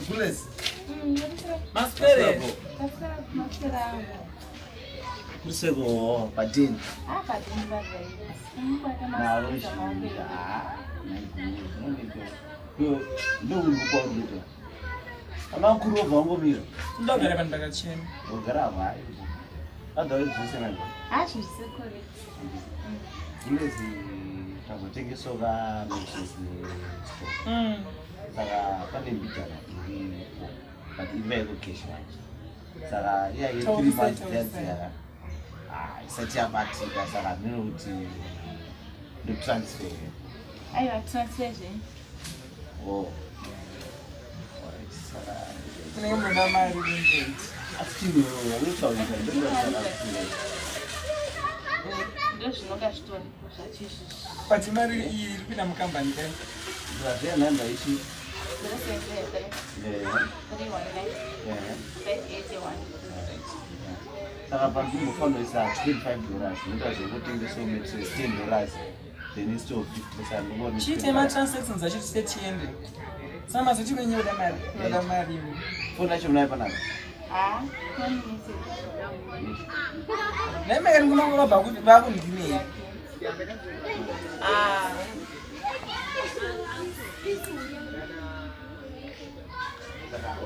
Gules. Maspere. Kusego badini. Badini bazai. No, I'm cool of Bongo. Don't get a chin. Ogara, I don't listen. Actually, so correct. Take a soga, which is the but in very location. Sarah, yeah, you 3 months there. I set your back to Sarah, no to the transfer. I have translation. Oh, Name of my room. asking you, which one There's no gas to But you marry in a company. $25 because you're putting the so much $10. Then it's still 50%. She came out transactions. I should say TND. Some as you knew the marry. For that, you'll never know. Let me go about with Babu with me.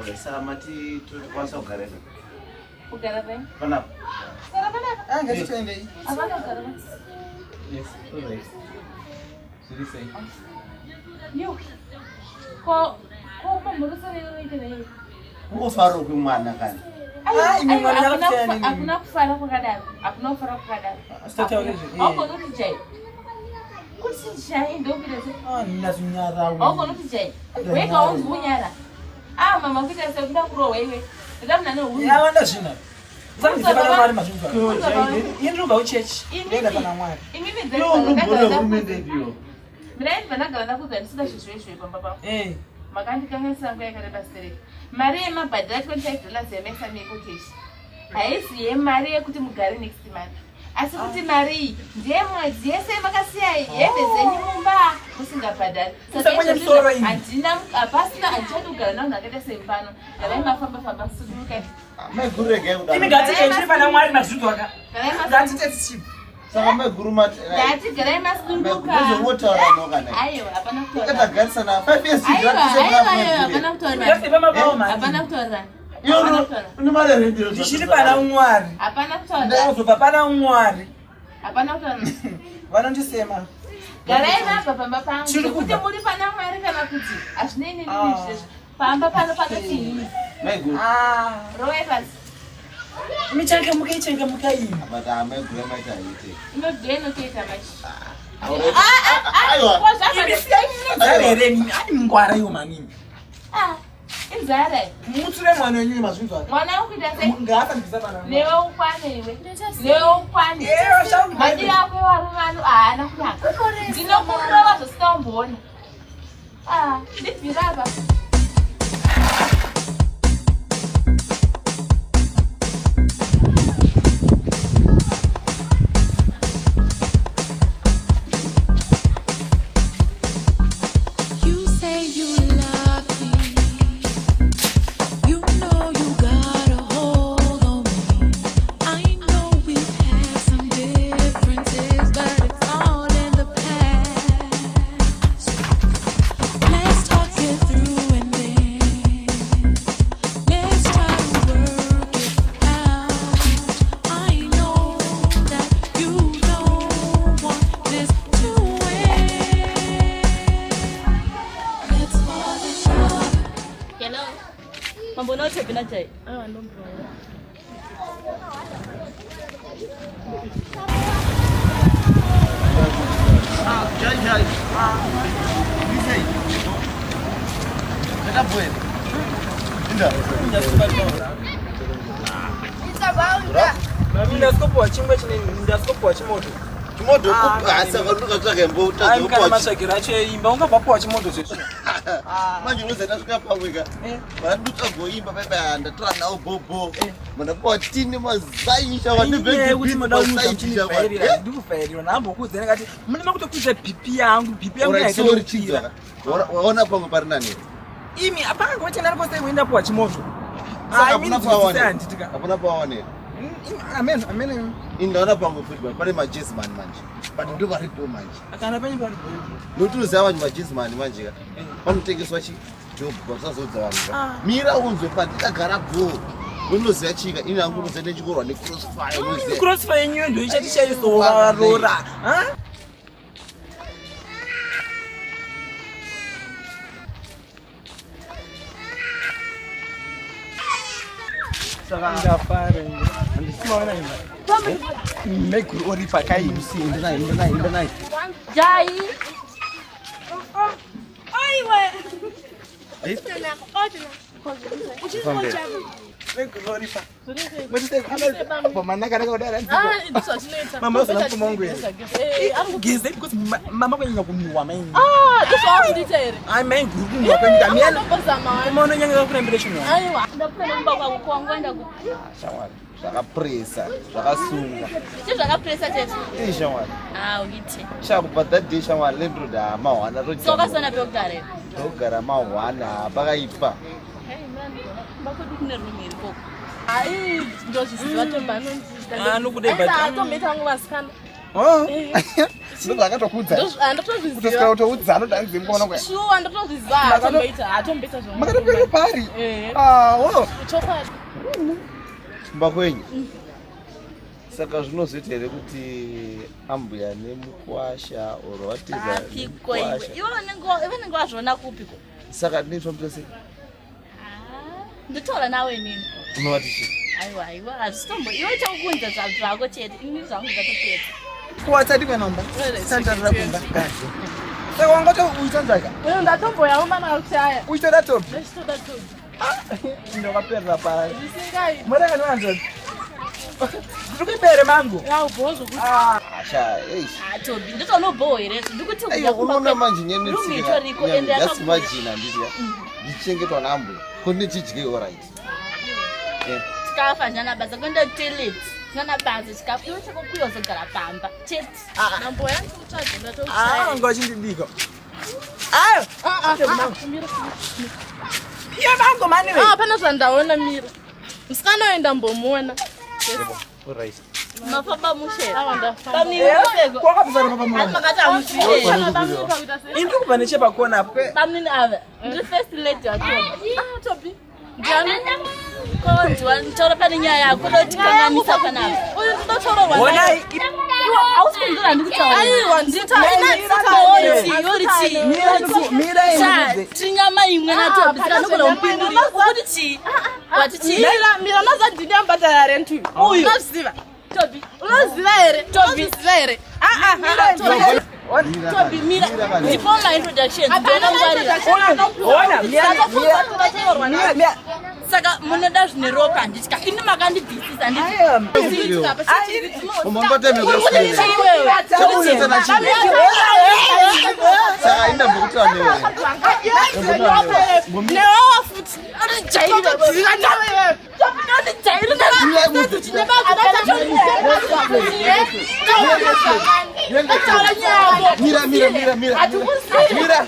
Saramati to pass of Gareth. Who got a thing? I'm going to spend it. Yes, correct. So you say, You call Murusa. who follow him, man? I'm not far of Gadab. I'm not far of Gadab. Start out. I'll go to jail. What's shine? Don't be Oh, nothing. I'll go to jail. Wake on Bunyara. Mamma, we just don't grow away. I don't know. I understand. Something about my you know church. Maria, my bad, that will take the last semester. I see Maria could Mugari next month. As to Marie, dear, my dear, say Macasia, yes, any bar, pushing up at that. So and Dinam, a pastor and Chaduga, no, not the same panel. And I'm a father to look at. I'm good again. That's it. So I'm a Gurumat. That's it, I must do water. I have a Gerson. 5 years. You no matter you should have done one. Papa don't worry. Why don't you say, ma? Garena, Papa, should put the Muripana American as name in Pampa Panapati. Roevas. Michaka Mukai, but I'm a grandmother. Not denotate much. Is that it? One on you must one out with that. No funny. My dear, you know, was a stone born. This is rubber. imi apaka ngoche nari kwose kuenda kwa chimoto. Hapana paone. Amen. Indaona pangu football pane majezi man manje. But ndo varipo manje. Akana penye pari. Notuziva vanhu majezi man manje ka. Panotengeswa chi job kwasazodza vanhu. Mira unzwe patakagara go. Unoziva chika ini hangu nozende chikorwa ne crossfire unoziva. Crossfire nyondo ichatishaisova ha? Ngafare andisimaona ima make uri pakai usiende naye Jai aiwe mama kwenye kumiwa maini this one detail I mean good kwenye miana umeona nyanga kurembelesha mwa aiwa ndapenda mba kwa kuongwenda ku shawari zvakapresa zvakasunga zvakapresa tete shawari uite chakubva day shawari lendroda mahwana soka sana pekugare togara mahwana pakaipa bakodi kune room iri koko ai ndozviziva tombano nokudebata tometa nguva sikana ndo akatokudza ndotozviziva kutoudza anodanzi mbona kwa shuwa ndotozviziva atombeta zvona makatopera pari chokwadi kumba kwenyu saka zvinozoita here kuti ambuya nemukwasha oro watiza iwe vanenge wazviona kupiko saka ndinoitwa mutose nditaura nawe nini unovati chi aiwa hazvitombo iwe chakukunza zvako chete ini zvangu ngatopedza kuwatsati kwenomba sandarira kumba saka wangatoita njaka ndatomboyawo mana kushaya uchitoda topi ndachitoda topi ndakaperera pari zvisingai murekaniwanzoni ndikubere mangu bhozo asha tobi nditonoboho here ndikuti unoona manje nyenisikasiimagina ndizia ndichengetwa naambuya kondechidyewo right chikafa njanabasa kuenda toilet njanabasa chikafa iwe chakokuyozogara pamba chete nambo yangu utsvadzenda ngachindidika iye mangu maniwe pana zvandaona mira musikanoenda mbomuona mafamba indikubva nechepakona bamnini ava ndiri first lady wacho tobi nditaura pane nyaya yako dotikanganisa panapa uyu ndinotauraona iwe hausi kundira ndikutaura tinyama imwe natobi tikanogona mupinduri ukuti chii wati chii mira mazandinembadara rentu uyu unoziva tobi unoziva here tobi ziva here Toby, mira, before my introduction, saka munoda zvine ropa handitya ini makandibvisisa newawa futi Mira.